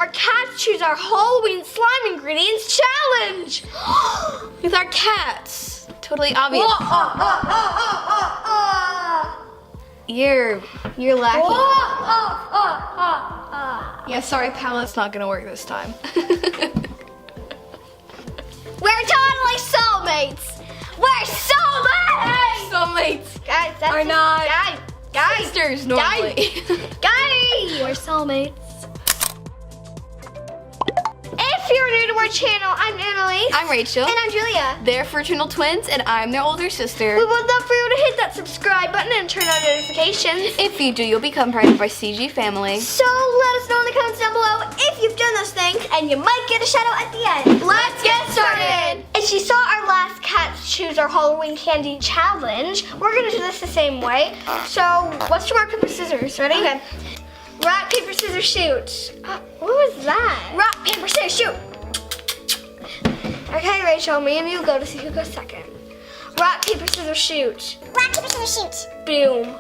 our Cats Choose Our Halloween Slime Ingredients Challenge with our cats. Totally obvious. You're lacking. Yeah, sorry, pal, it's not gonna work this time. We're totally soulmates. We're soulmates. Soulmates Guys, that's are not guys, sisters normally. guys. We're soulmates. If you're new to our channel, I'm Annalise. I'm Rachel. And I'm Julia. They're fraternal twins, and I'm their older sister. We would love for you to hit that subscribe button and turn on notifications. If you do, you'll become part of our CG family. So let us know in the comments down below if you've done those things, and you might get a shout out at the end. Let's get started. If you saw our last Cats Choose Our Halloween Candy Challenge, we're gonna do this the same way. So let's do rock, paper, scissors. Ready? Okay. Rock, paper, scissors, shoot. What was that? Rock, paper, scissors, shoot. Okay, Rachel, me and you go to see who goes second. Rock, paper, scissors, shoot. Rock, paper, scissors, shoot. Boom.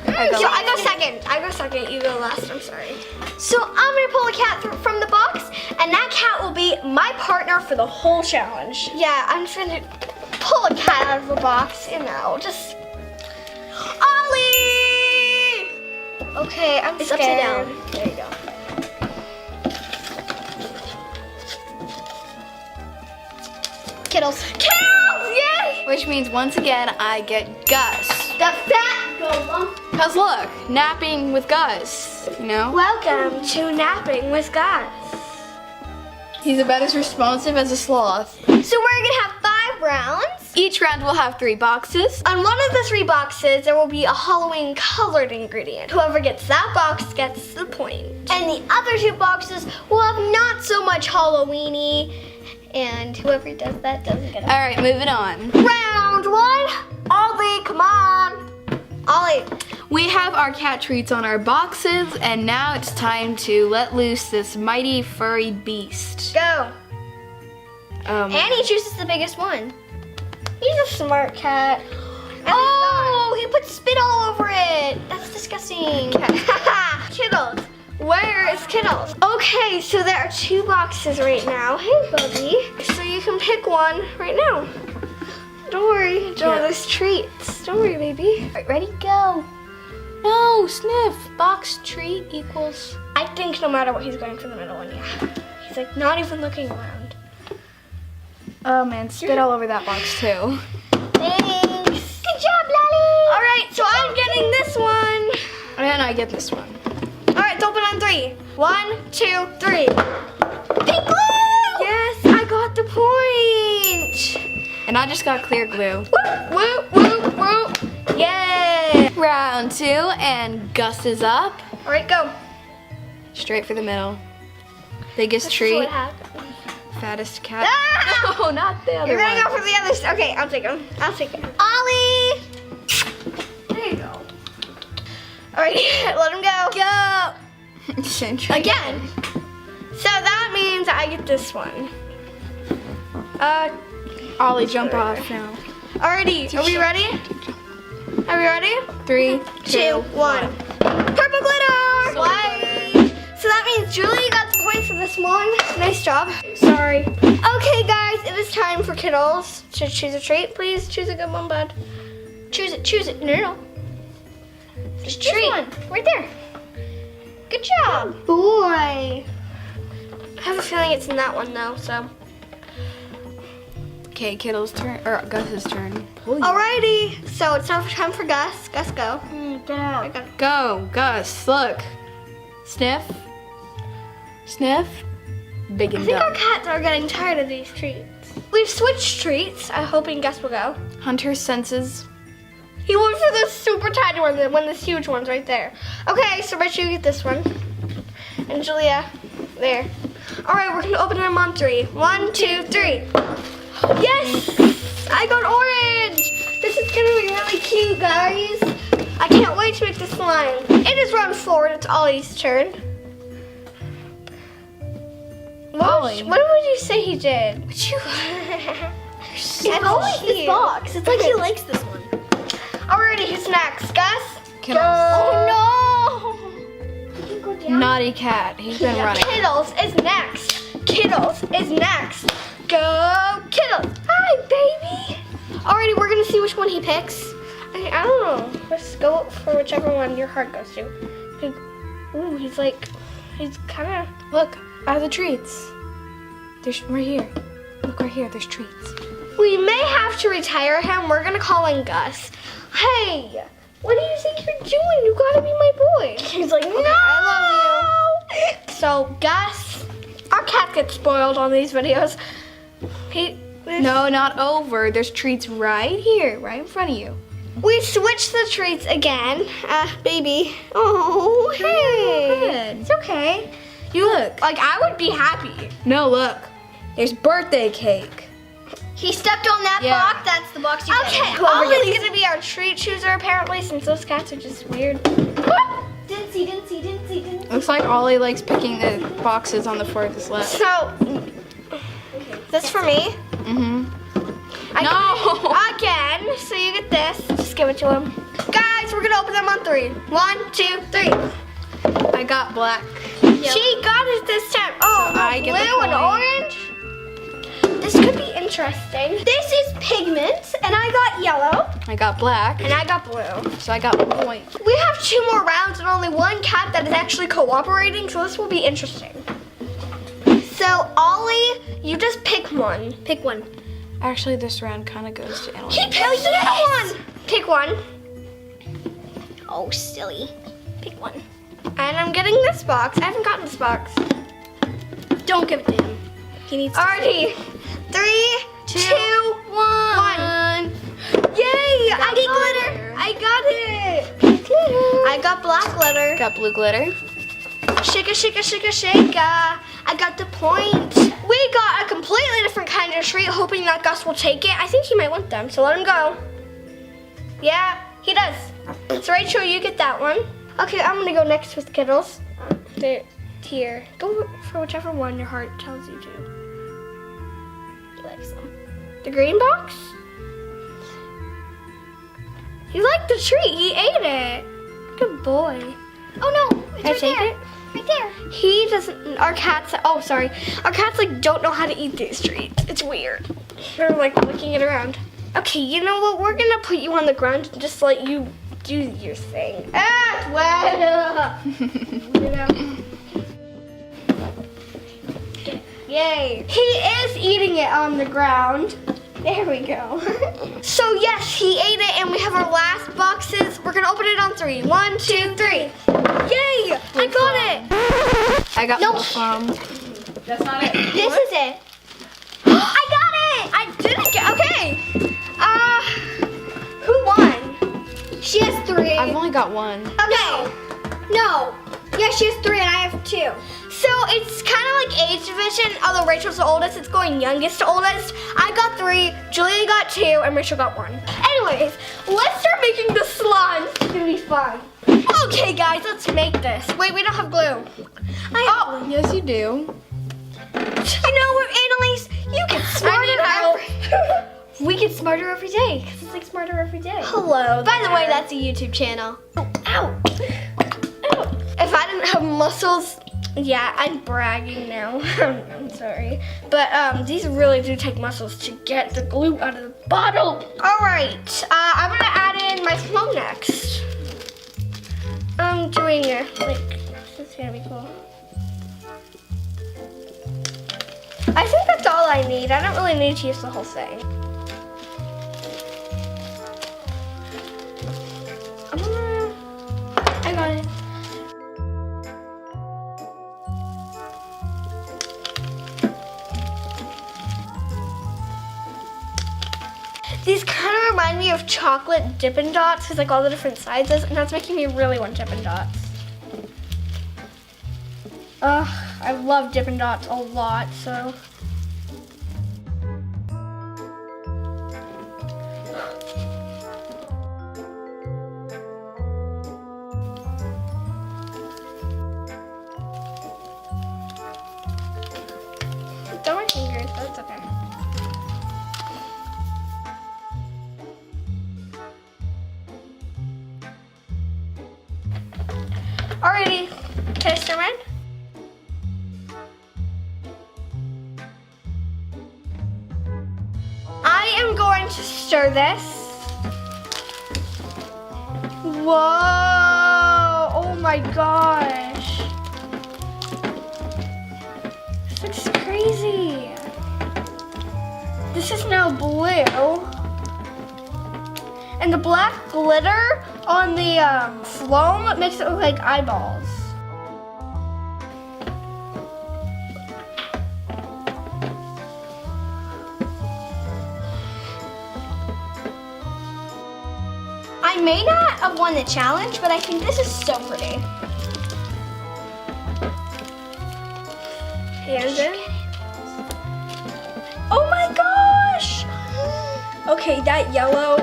I go second. I go second. You go last. I'm sorry. So I'm gonna pull a cat from the box, and that cat will be my partner for the whole challenge. Yeah, I'm just gonna pull a cat out of the box. You know, just Ollie. Okay, I'm scared. Upside down. There you go. Kittles. Kittles! Yay! Which means once again, I get Gus. The fat golem. Cause look, napping with Gus, you know? Welcome to Napping with Gus. He's about as responsive as a sloth. So we're gonna have 5 rounds. Each round will have 3 boxes. On one of the 3 boxes, there will be a Halloween colored ingredient. Whoever gets that box gets the point. And the other 2 boxes will have not so much Halloweeny, and whoever does that doesn't get it. All right, moving on. Round 1, Ollie, come on. Ollie. We have our cat treats on our boxes, and now it's time to let loose this mighty furry beast. Go. And he chooses the biggest one. He's a smart cat. Oh, he put spit all over it. That's disgusting. Kittles. Where is Kittles? Okay, so there are 2 boxes right now. Hey, Bubby. So you can pick one right now. Don't worry, there's treats. Don't worry, baby. All right, ready, go. No, sniff. Box treat equals. I think no matter what, he's going for the middle one, yeah. He's like not even looking around. Oh man, spit all over that box too. Thanks. Good job, Lolly. All right, so I'm getting this one. And I get this one. All right, it's open on 3. 1, 2, 3. Pink glue! Yes, I got the point. And I just got clear glue. Whoop, whoop, whoop, whoop. Yay! Round 2, and Gus is up. All right, go. Straight for the middle. Biggest This is treat. what happened. Fattest cat. Ah! No, not the other You're gonna one. go for the others. Okay, I'll take him. I'll take him. Ollie! There you go. All right, let him go. Go. Again. So that means I get this one. Ollie, jump off now. Alrighty, are we ready? Are we ready? 3, 2, 1. Purple glitter! White. So that means Julie got the point for this one. Nice job. Sorry. Okay, guys, it is time for Kittles to choose a treat. Please choose a good one, bud. Choose it, choose it. No. Just treat. One, right there. Good job. Boy. I have a feeling it's in that one, though, so. Okay, Kittle's turn, or Gus's turn. Alrighty, so it's now time for Gus. Gus, go. Get out. Go, Gus, look. Sniff. Sniff. Big I and think our dumb. cats are getting tired of these treats. We've switched treats. I'm hoping Gus will go. Hunter's senses. He went for the super tiny one, one of the huge ones right there. Okay, so Rachel, you get this one. And Julia, there. Alright, we're gonna open them on 3. 1, 2, 3. Yes! I got orange! This is gonna be really cute, guys. I can't wait to make the slime. It is round 4 and it's Ollie's turn. Ollie. What would you say he did? I always this box. It's like he likes this one. Alrighty, who's next? Gus? Kittles. Oh no! You can go down. naughty cat. He's been running. Kittles is next. Kittles is next. Go Kittles. Hi, baby. Alrighty, we're gonna see which one he picks. I don't know. Let's go for whichever one your heart goes to. Ooh, he's kind of. Look, are the treats. There's right here. Look right here. There's treats. We may have to retire him. We're gonna call in Gus. Hey, what do you think you're doing? You gotta be my boy. He's like, no, I love you. So Gus, our cat gets spoiled on these videos. No, not over. There's treats right here, right in front of you. We switched the treats again. Baby. Oh, hey. Good. It's okay. You look. Like, I would be happy. No, look. There's birthday cake. He stepped on that Yeah. box. That's the box you get. Okay, Whoever Ollie's gets- gonna be our treat chooser apparently, since those cats are just weird. Didn't see. Looks like Ollie likes picking the boxes on the furthest left. So, this for me. Mm-hmm. No. Again, so you get this. Just give it to him. Guys, we're gonna open them on 3. 1, 2, 3. I got black. She got it this time. Oh, So I get the blue and point. orange. This could be interesting. This is pigment, and I got yellow, I got black. and I got blue. So I got point. We have 2 more rounds and only 1 cat that is actually cooperating, so this will be interesting. So, Ollie, you just pick one. Pick one. Actually, this round kind of goes to Anna. He picked one. Pick one. Oh, silly. Pick one. And I'm getting this box. I haven't gotten this box. Don't give it to him. He needs to. Alrighty. 3, 2, 1. Yay! I got glitter. I got it. I got black glitter. Got blue glitter. Shake a shake a shake a shake. I got the point. We got a completely different kind of treat, hoping that Gus will take it. I think he might want them, so let him go. Yeah, he does. So Rachel, you get that one. Okay, I'm gonna go next with Kittles. They're here. Go for whichever one your heart tells you to. He likes them. The green box? He liked the treat. He ate it. Good boy. Oh no! It's Can I right take there. it? Right there. He doesn't. Our cats. Oh, sorry. Our cats don't know how to eat these treats. It's weird. They're licking it around. Okay, you know what? We're gonna put you on the ground and just let you do your thing. Well, you know. Yay! He is eating it on the ground. There we go. So yes, he ate it, and we have our last boxes. We're gonna open it on 3. 1, 2, 3. Yay! I got it. I got No. blue from. That's not it. This is it. I got it. I didn't get. Okay. Who won? She has 3. I've only got one. Okay. No. Yeah, she has 3 and I have 2. So it's kind of like age division. Although Rachel's the oldest, it's going youngest to oldest. I got 3, Julia got 2, and Rachel got 1. Anyways, let's start making the slime. It's gonna be fun. Okay, guys, let's make this. Wait, we don't have glue. Yes, you do. You know what, Annalise? You get smarter. We get smarter every day because it's like smarter every day. Hello. By the way, that's a YouTube channel. Ow. If I didn't have muscles, yeah, I'm bragging now. I'm sorry. But these really do take muscles to get the glue out of the bottle. All right, I'm gonna add in my flow next. I'm doing this is gonna be cool. I think that's all I need. I don't really need to use the whole thing. I got it. These kind of remind me of chocolate Dippin' Dots because like all the different sizes, and that's making me really want Dippin' Dots. I love Dippin' Dots a lot, so. Don't my fingers, but it's okay. Alrighty, can I start mine? stir this. Whoa! Oh my gosh. This looks crazy. This is now blue. And the black glitter on the foam makes it look like eyeballs. I may not have won the challenge, but I think this is so pretty. Here's it. Oh my gosh! Okay, that yellow,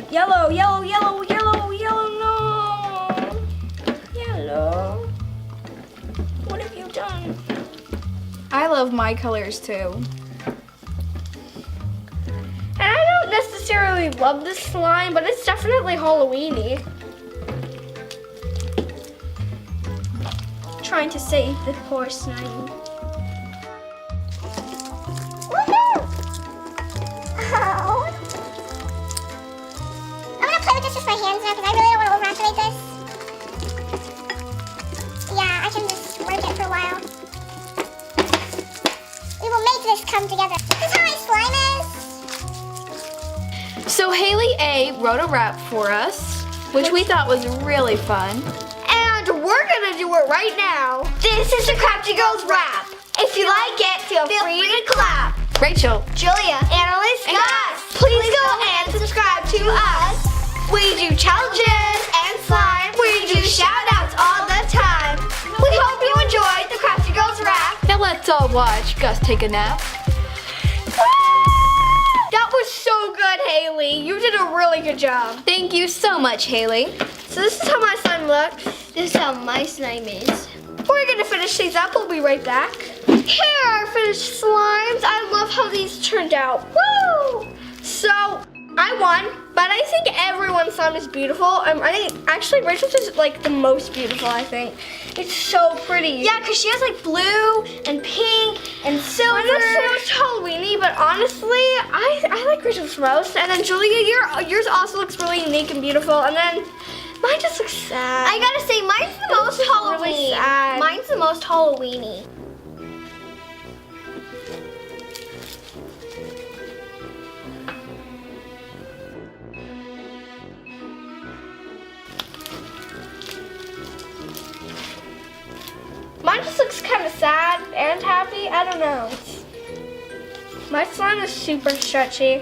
yellow, no. Yellow. What have you done? I love my colors too. And I don't necessarily love this slime, but it's definitely Halloween-y. Trying to save the poor slime. Woohoo! Oh. I'm gonna play with this with my hands now because I really don't want to overactivate this. Yeah, I can just work it for a while. We will make this come together. This is how my slime is. So Haley A wrote a rap for us, which we thought was really fun. And we're gonna do it right now. This is the Crafty Girls rap. If you like it, feel free to clap. Rachel, Julia, Annalise, And Gus, please go and subscribe to us. We do challenges and slime. We do shout outs all the time. We hope you enjoyed the Crafty Girls rap. now let's all watch Gus take a nap. That was so good, Haley. You did a really good job. Thank you so much, Haley. So this is how my slime looks. This is how my slime is. We're gonna finish these up. We'll be right back. Here are our finished slimes. I love how these turned out. Woo! So I won, but I think everyone's slime is beautiful. I think actually Rachel's is like the most beautiful. I think it's so pretty. Yeah, cause she has like blue and pink and silver. Mine looks the most Halloweeny, but honestly, I like Rachel's most. And then Julia, yours also looks really unique and beautiful. And then mine just looks sad. I gotta say, mine's the most Halloween. Really sad. Mine's the most Halloweeny. Mine just looks kind of sad and happy. I don't know. My slime is super stretchy.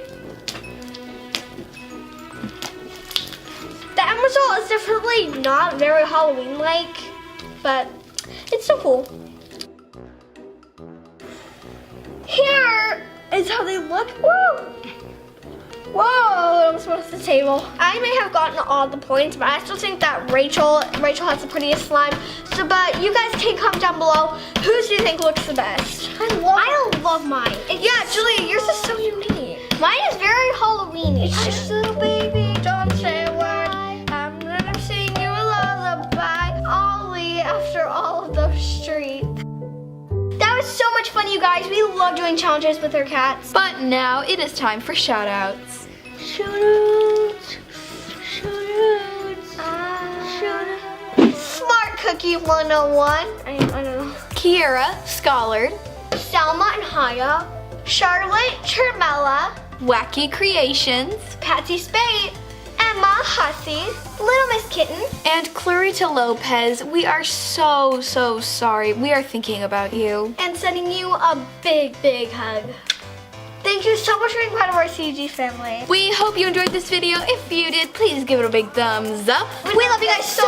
The end result is definitely not very Halloween-like, but it's so cool. Here is how they look. Woo! Whoa, it almost went off the table. I may have gotten all the points, but I still think that Rachel has the prettiest slime. So, but you guys can comment down below, whose do you think looks the best? I love mine. Yeah, Julia, yours is so unique. Mine is very Halloween-y. Hush, little baby, don't say a word. I'm gonna sing you a lullaby, Ollie, after all of those streets. That was so much fun, you guys. We love doing challenges with our cats. But now it is time for shout outs. Shout-outs, shout-outs, shout-outs. Smart Cookie 101. I don't know. Kiera Schollard, Selma and Haya. Charlotte Chermella. Wacky Creations, Patsy Spade. Emma Hussey. Little Miss Kitten. and Clarita Lopez. We are so sorry. We are thinking about you. And sending you a big, big hug. Thank you so much for being part of our CG family. We hope you enjoyed this video. If you did, please give it a big thumbs up. We love you guys so